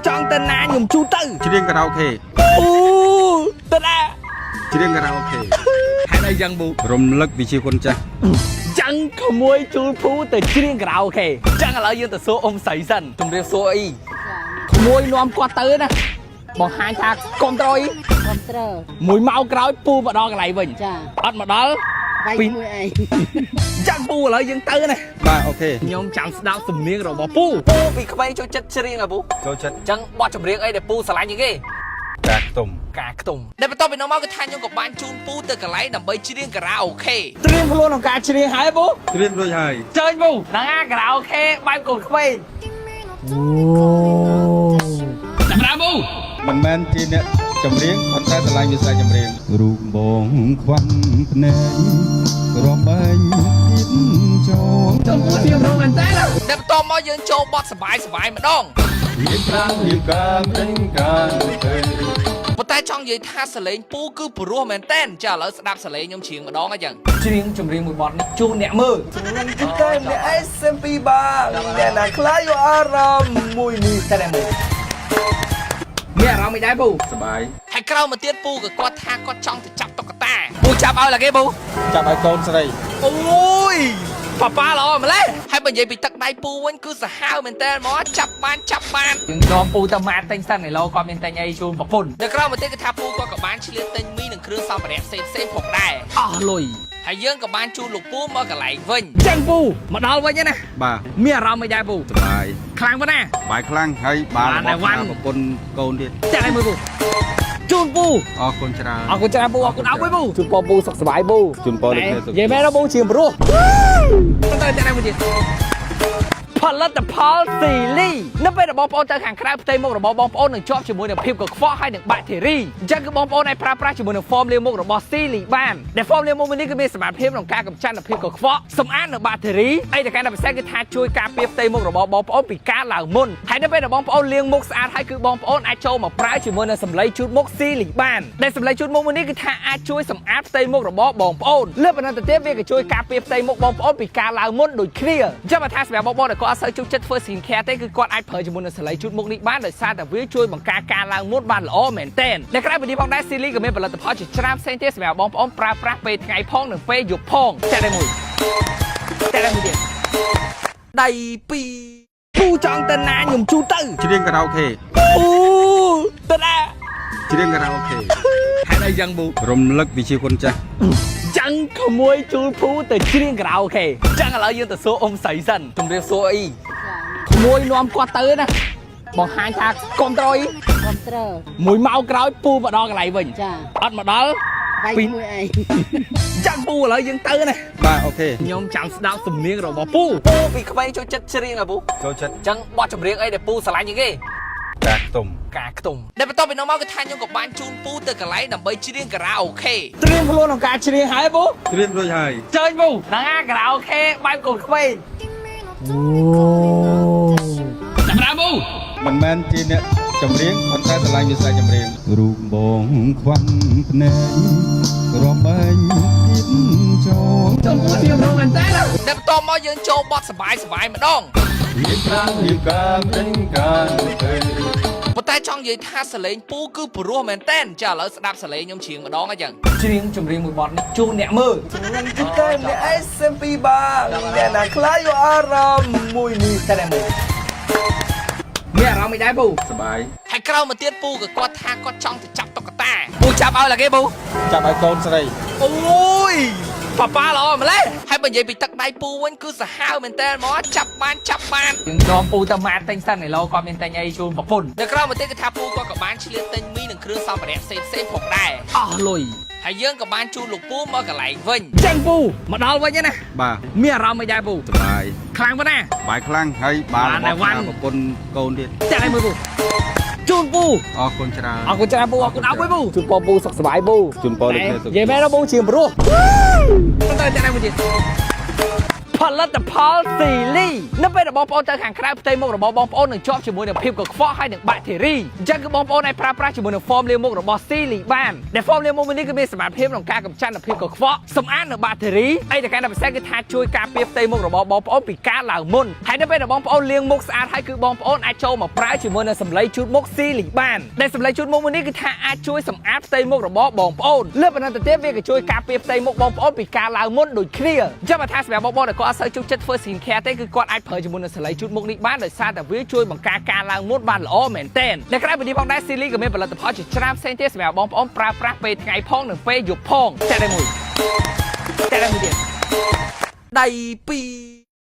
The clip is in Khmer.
ចង់ទៅណាខ្ញុំជូតទៅច្រៀងការ៉ាអូខេអូទៅណាច្រៀងការ៉ាអូខេហេតុអីយ៉ាងប៊ូរំលឹកវិជាគុណចាស់ចឹងក្មួយជូលភូទៅច្រៀងការ៉ាអូខេចឹងឥឡូវយើងទៅសួរអ៊ំស្រីសិនជំរាបសួរអីក្មួយនាំគាត់ទៅណាបង្ហាញថាគ្រប់ត្រូលគ្រប់ត្រូលមួយម៉ោងក្រោយពូមកដល់កន្លែងវិញចាអត់មកដល់ពីមួយអីចឹងពូឥឡូវយើងទៅណាបាទអូខេខ្ញុំចាំស្ដាប់សំនៀងរបស់ពូពីក្មេងចូលចិត្តច្រៀងហ៎ពូចូលចិត្តចឹងបទចម្រៀងអីដែលពូស្រឡាញ់ជាងគេការខ្ទុំដែលបន្ទាប់ពីនោះមកគឺថាខ្ញុំក៏បានជូនពូទៅកន្លែងដើម្បីច្រៀងការ៉ាអូខេត្រៀមខ្លួនក្នុងការច្រៀងហើយពូត្រៀមរួចហើយជើញពូហ្នឹងអាការ៉ាអូខេបែបកូនក្មេងអូចាំដើមពូមិនមែនជាអ្នកចម្រៀងប៉ុន្តែស្រឡាញ់វិស័យចម្រៀងរូបបងខ្វាន់ភ្នែករំបែងទៀតចូលចាំពូទៀមរងមែនតើដែលបន្ទាប់មកយើងចូលបទសបាយម្ដងរៀបប្រាំរៀបការពេញការទៅប៉ុន្តែចង់និយាយថាសលេងពូគឺព្រោះមែនតែនចាឥឡូវស្ដាប់សលេងខ្ញុំច្រៀងម្ដងអញ្ចឹងច្រៀងចម្រៀងមួយបទនេះជូនអ្នកមើលច្រៀងទីតែអ្នកអេសឹមពីបាអ្នកណាខ្លាចយកអារម្មណ៍មួយនេះតែមើលមានអារម្មណ៍មិនដែរពូសបាយហើយក្រោយមកទៀតពូក៏គាត់ថាគាត់ចង់ទៅចាប់តុក្កតាពូចាប់ឲ្យឡាគេពូចាប់ឲ្យកូនស្រីអូយប៉ាប៉ាល្អម្ល៉េះហើយបើនិយាយពីទឹកដៃពូវិញគឺសាហាវមែនតើហ្មងចាប់បានយើងនាំពូទៅម៉ាតទិញសិនឥឡូវគាត់មានទិញអីជូនប្រពន្ធនៅក្រៅមកទៀតគឺថាពូគាត់ក៏បានឆ្លៀតទិញមីនិងគ្រឿងសម្ភារៈផ្សេងផងដែរអស់លុយហើយយើងក៏បានជូនលោកពូមកកន្លែងវិញចឹងពូមកដល់វិញណាបាទមានអារម្មណ៍មិនដែរពូសបាយខ្លាំងប៉ុណ្ណាបាយខ្លាំងហើយបានរបស់ប្រពន្ធកូនទៀតចាក់ឲ្យមើលពូជូនពូអរគុណច្រើនពូអរគុណអស់ពូជូនពូសុខសប្បាយពូជូនពរលោកអ្នកសុខនិយាយមែនពូជាព្រោះទៅចាក់ឲ្យមើលទៀតផលិតផលស៊ីលីនៅពេលបងប្អូនទៅខាងក្រៅផ្ទៃមុខរបស់បងប្អូននឹងជាប់ជាមួយនឹងភាពកខ្វក់ហើយនឹងបាក់តេរីអញ្ចឹងគឺបងប្អូនអាចប្រើប្រាស់ជាមួយនឹង form លាងមុខរបស់ស៊ីលីបានដែល form លាងមុខនេះគឺមានសមត្ថភាពក្នុងការកម្ចាត់នូវភាពកខ្វក់សម្អាតនៅបាក់តេរីអីដែលកាន់តែពិសេសគឺថាជួយការពារផ្ទៃមុខរបស់បងប្អូនពីការឡើងមុនហើយនៅពេលដែលបងប្អូនលាងមុខស្អាតហើយគឺបងប្អូនអាចចូលមកប្រើជាមួយនឹងសម្លៃជូតមុខស៊ីលីបានដែលសម្លៃជូតមុខនេះគឺថាអាចជួយសម្អាតផ្ទៃមុខរបស់បងប្អូនលើប៉ុណ្ណឹងទៅទៀតវាក៏ជួយការពារផ្ទៃមុខបងប្អូនពីការឡើងមុនដូចគ្នាចាំបើថាសម្រាប់បងប្អូនដែលគាត់អត់សូវចូលចិត្តធ្វើskin care ទេគឺគាត់អាចប្រើជាមួយនឹងសលៃជូតមុខនេះបានដោយសារតែវាជួយបង្ការការឡើងមុនបានល្អមែនទែននៅក្រៅពីនេះផងដែរស៊ីលីក៏មានផលិតផលជាច្រើនផ្សេងទៀតសម្រាប់បងប្អូនប្រើប្រាស់ពេលថ្ងៃផងនិងពេលយប់ផងតែតែមួយទៀតដៃពីរពូចង់ទៅណាខ្ញុំជូតទៅច្រៀងការ៉ាអូខេអូទៅណាច្រៀងការ៉ាអូខេហេតុអីយ៉ាងប៊ូរំលឹកវិជាគុណចាស់ចឹងក្មួយជូលភូទៅច្រៀងការ៉ាអូខេចឹងឥឡូវយើងទៅសួរអ៊ំស្រីសិនជំរាបសួរអីក្មួយនាំគាត់ទៅណាបង្ហាញថាគ្រប់ត្រូលមួយម៉ោងក្រោយពូមកដល់កន្លែងវិញចាអត់មកដល់ពីមួយអីចឹងពូឥឡូវយើងទៅណាបាទអូខេខ្ញុំចាំស្ដាប់សំនៀងរបស់ពូពីក្មេងចូលចិត្តច្រៀងហ៎ពូចូលចិត្តចឹងបទចម្រៀងអីដែលពូស្រឡាញ់ជាងគេការខ្ទុំដែលបន្ទាប់ពីនោះមកគឺថាខ្ញុំក៏បានជូនពូទៅកន្លែងដើម្បីច្រៀងការ៉ាអូខេត្រៀមខ្លួនក្នុងការច្រៀងហើយពូត្រៀមរួចហើយជើញពូហ្នឹងអាការ៉ាអូខេបែបកូនក្មេងអូចាំដើមពូមិនមែនជាអ្នកចម្រៀងប៉ុន្តែស្រឡាញ់វិស័យចម្រៀងរូបបងខ្វាន់ភ្នែករំបែងទៀតចូលចាំពូទៀមរងមែនតើដែលបន្ទាប់មកយើងចូលបទសបាយម្ដងរៀបប្រាំរៀបការពេញការទៅប៉ុន្តែចង់និយាយថាសលេងពូគឺព្រោះមែនតែនចាឥឡូវស្ដាប់សលេងខ្ញុំច្រៀងម្ដងអញ្ចឹងច្រៀងចម្រៀងមួយបទនេះជូនអ្នកមើលច្រៀងទីតែអ្នកអេសឹមពីបាអ្នកណាខ្លាចយកអារម្មណ៍មួយនេះតែមើលមានអារម្មណ៍មិនដែរពូសបាយហើយក្រោយមកទៀតពូក៏គាត់ថាគាត់ចង់ទៅចាប់តុក្កតាពូចាប់ឲ្យឡាគេពូចាប់ឲ្យកូនស្រីអូយប៉ាប៉ាល្អម្ល៉េះហើយបើនិយាយពីទឹកដៃពូវិញគឺសាហាវមែនតើហ្មងចាប់បានយើងនាំពូទៅម៉ាតទិញសិនឥឡូវគាត់មានទិញអីជូនប្រពន្ធនៅក្រៅមកទៀតគឺថាពូគាត់ក៏បានឆ្លៀតទិញមីនិងគ្រឿងសម្ភារៈផ្សេងផងដែរអស់លុយហើយយើងក៏បានជូនលោកពូមកកន្លែងវិញចឹងពូមកដល់វិញណាបាទមានអារម្មណ៍មិនដែរពូសបាយខ្លាំងប៉ុណ្ណាបាយខ្លាំងហើយបានរបស់ប្រពន្ធកូនទៀតចាក់ឲ្យមើលពូជូនពូអរគុណច្រើនពូអរគុណពូជូនពូសុខសប្បាយពូជូនពរលោកអ្នកសុខនិយាយមែនពូជាព្រោះទៅចាក់ឲ្យមើលទៀត ផលិតផលស៊ីលីនៅពេលដែលបងប្អូនទៅខាងក្រៅផ្ទៃមុខរបស់បងប្អូននឹងជាប់ជាមួយនឹងភាពកខ្វក់ហើយនឹងបាក់តេរីអញ្ចឹងគឺបងប្អូនអាចប្រើប្រាស់ជាមួយនឹងហ្វមលាងមុខរបស់ស៊ីលីបានដែលហ្វមលាងមុខនេះគឺមានសមត្ថភាពក្នុងការកម្ចាត់នូវភាពកខ្វក់សម្អាតនៅបាក់តេរីហើយតែកាន់តែពិសេសគឺថាជួយការពារផ្ទៃមុខរបស់បងប្អូនពីការឡើងមុនហើយនៅពេលដែលបងប្អូនលាងមុខស្អាតហើយគឺបងប្អូនអាចចូលមកប្រើជាមួយនឹងសម្លៃជូតមុខស៊ីលីបានដែលសម្លៃជូតមុខនេះគឺថាអាចជួយសម្អាតផ្ទៃមុខរបស់បងប្អូនលើប៉ុណ្ណឹងទៅទៀតវាក៏ជួយការពារផ្ទៃមុខបងប្អូនពីការឡើងមុនដូចគ្នាចាំបើថាសម្រាប់បងប្អូនដែលគាត់អត់សូវចូលចិត្តធ្វើ skincare ទេគឺគាត់អាចប្រើជាមួយនឹងសម្លៃជូតមុខនេះបានដោយសារតែវាជួយបង្ការការឡើងមុនបានល្អមែនទែនដែលក្រៅពីនេះផងដែរស៊ីលីក៏មានផលិតផលជាច្រើនផ្សេងទៀតសម្រាប់បងប្អូនប្រើប្រាស់ពេលថ្ងៃផងនិងពេលយប់ផងតែមួយទៀតដៃពីរ